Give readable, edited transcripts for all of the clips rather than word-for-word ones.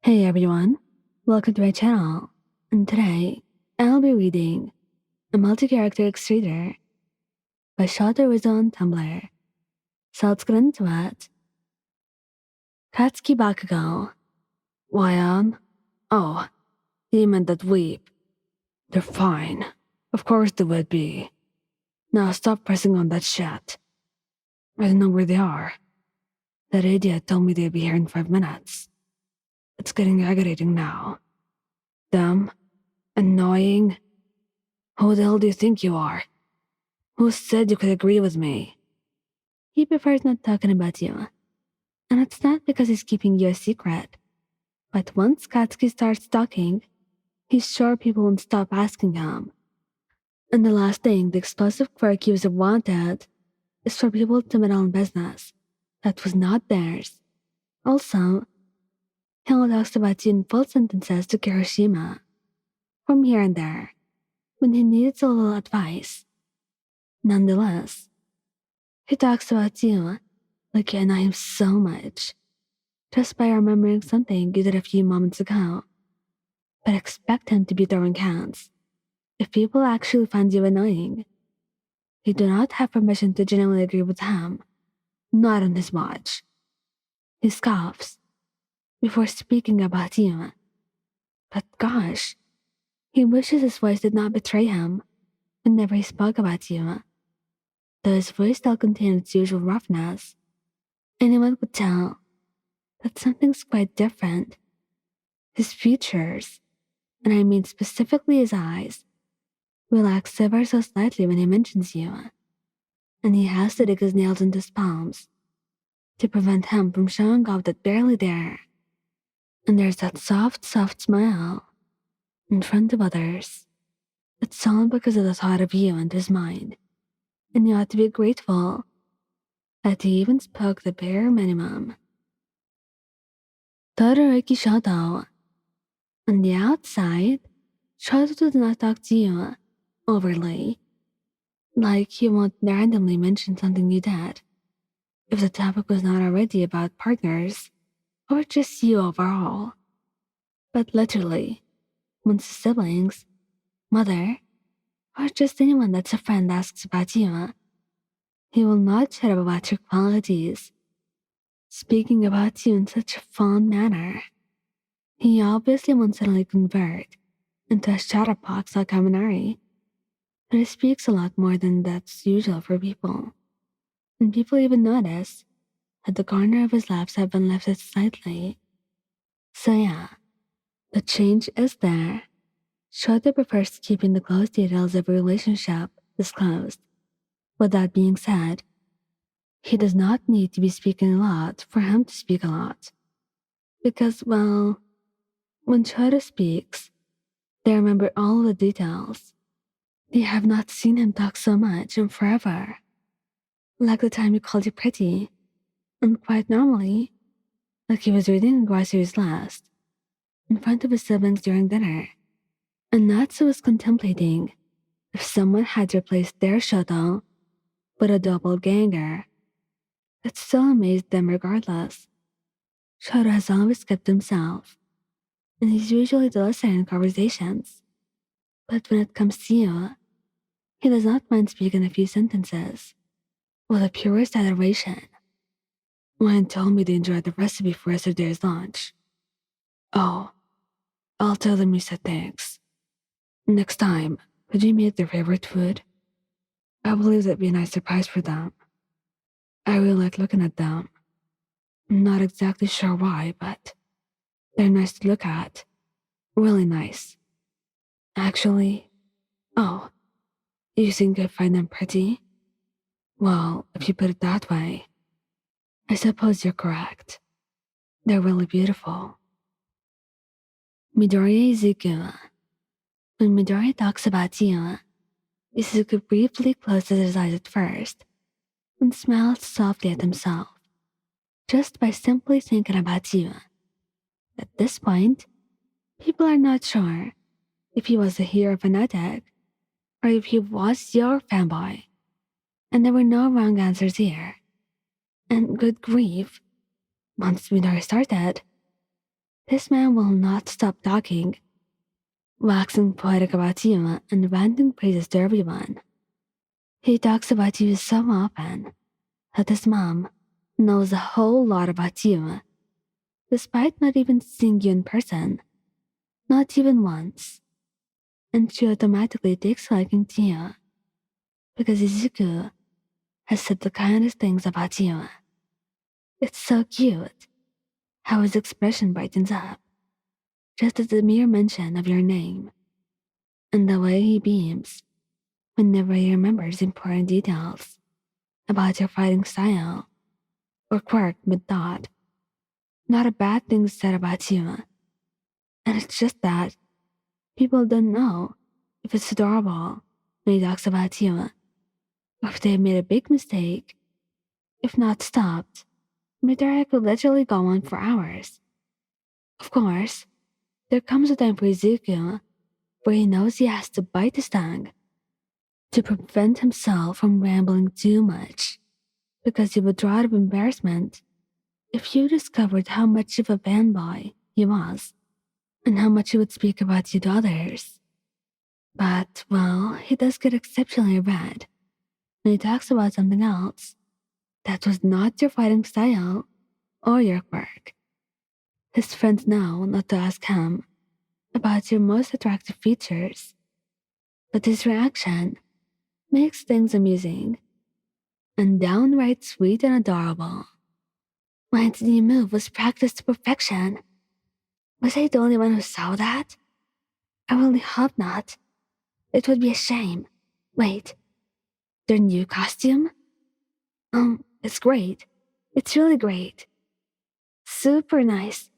Hey everyone, welcome to my channel, and today I'll be reading a multi-character X-Reader by Shouto on Tumblr. So let's get into it. Katsuki Bakugou. Why Oh, demon that weep. They're fine. Of course they would be. Now stop pressing on that shit. I don't know where they are. That idiot told me they'd be here in 5 minutes. It's getting aggravating now. Dumb. Annoying. Who the hell do you think you are? Who said you could agree with me? He prefers not talking about you. And it's not because he's keeping you a secret. But once Katsuki starts talking, he's sure people won't stop asking him. And the last thing the explosive quirk user wanted is for people to meddle in business that was not theirs. Also, he only talks about you in full sentences to Kirishima, from here and there, when he needs a little advice. Nonetheless, he talks about you like you annoy him so much, just by remembering something you did a few moments ago. But expect him to be throwing hands if people actually find you annoying. You do not have permission to genuinely agree with him, not on his watch. He scoffs before speaking about you. But gosh, he wishes his voice did not betray him whenever he spoke about you. Though his voice still contained its usual roughness, anyone could tell that something's quite different. His features, and I mean specifically his eyes, relax ever so slightly when he mentions you, and he has to dig his nails into his palms to prevent him from showing off that barely there. And there's that soft smile in front of others. It's all because of the thought of you in his mind, and you ought to be grateful that he even spoke the bare minimum. Todoroki Shouto. On the outside, Shouto does not talk to you overly. Like he won't randomly mention something you did, if the topic was not already about partners, or just you overall. But literally, once his siblings, mother, or just anyone that's a friend asks about you, he will not shut up about your qualities, speaking about you in such a fond manner. He obviously won't suddenly convert into a chatterbox like Kaminari, but he speaks a lot more than that's usual for people. And people even notice that the corner of his lips have been lifted slightly. So yeah, the change is there. Shouto prefers keeping the close details of a relationship disclosed. With that being said, he does not need to be speaking a lot for him to speak a lot. Because, well, when Shouto speaks, they remember all the details. They have not seen him talk so much in forever. Like the time he called you pretty, and quite normally, like he was reading a groceries list, in front of his siblings during dinner, and Natsu was contemplating if someone had replaced their Shouto with a doppelganger. It still amazed them regardless. Shouto has always kept himself, and he's usually the listener in conversations. But when it comes to you, he does not mind speaking a few sentences, with the purest adoration. Ryan told me they enjoyed the recipe for yesterday's lunch. Oh, I'll tell them you said thanks. Next time, could you make their favorite food? I believe that'd be a nice surprise for them. I really like looking at them. I'm not exactly sure why, but they're nice to look at. Really nice. Actually, oh, you think I find them pretty? Well, if you put it that way, I suppose you're correct. They're really beautiful. Midoriya Izuku. When Midoriya talks about you, Izuku briefly closes his eyes at first and smiles softly at himself, just by simply thinking about you. At this point, people are not sure if he was a hero fanatic or if he was your fanboy. And there were no wrong answers here. And good grief, once Midoriya started, This man will not stop talking, waxing poetic about you and ranting praises to everyone. He talks about you so often that his mom knows a whole lot about you, despite not even seeing you in person, not even once. And she automatically takes liking to you because Izuku has said the kindest things about you. It's so cute how his expression brightens up just at the mere mention of your name, and the way he beams whenever he remembers important details about your fighting style or quirk mid-thought. Not a bad thing said about you, and it's just that people don't know if it's adorable when he talks about you, or if they made a big mistake. If not stopped, Midoriya could literally go on for hours. Of course, there comes a time for Izuku where he knows he has to bite his tongue to prevent himself from rambling too much, because he would draw out of embarrassment if you discovered how much of a fanboy he was and how much he would speak about you to others. But, well, he does get exceptionally red when he talks about something else that was not your fighting style or your quirk. His friends know not to ask him about your most attractive features, but his reaction makes things amusing and downright sweet and adorable. My new move was practiced to perfection. Was I the only one who saw that? I really hope not. It would be a shame. Wait, their new costume? It's great. It's really great. Super nice.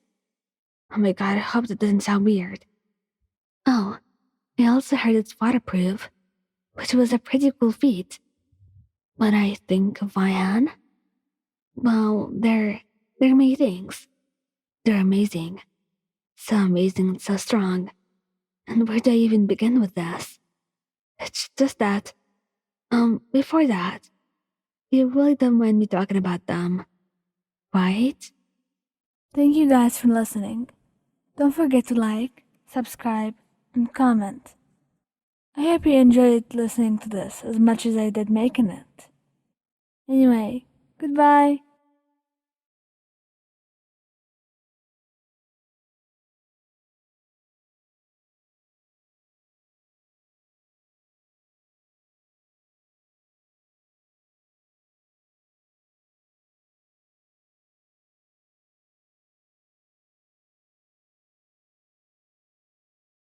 Oh my god, I hope that doesn't sound weird. Oh, I also heard it's waterproof, which was a pretty cool feat. When I think of Vian, well, they're amazing. They're amazing. So amazing and so strong. And where do I even begin with this? It's just that, before that, you really don't mind me talking about them, right? Thank you guys for listening. Don't forget to like, subscribe, and comment. I hope you enjoyed listening to this as much as I did making it. Anyway, goodbye.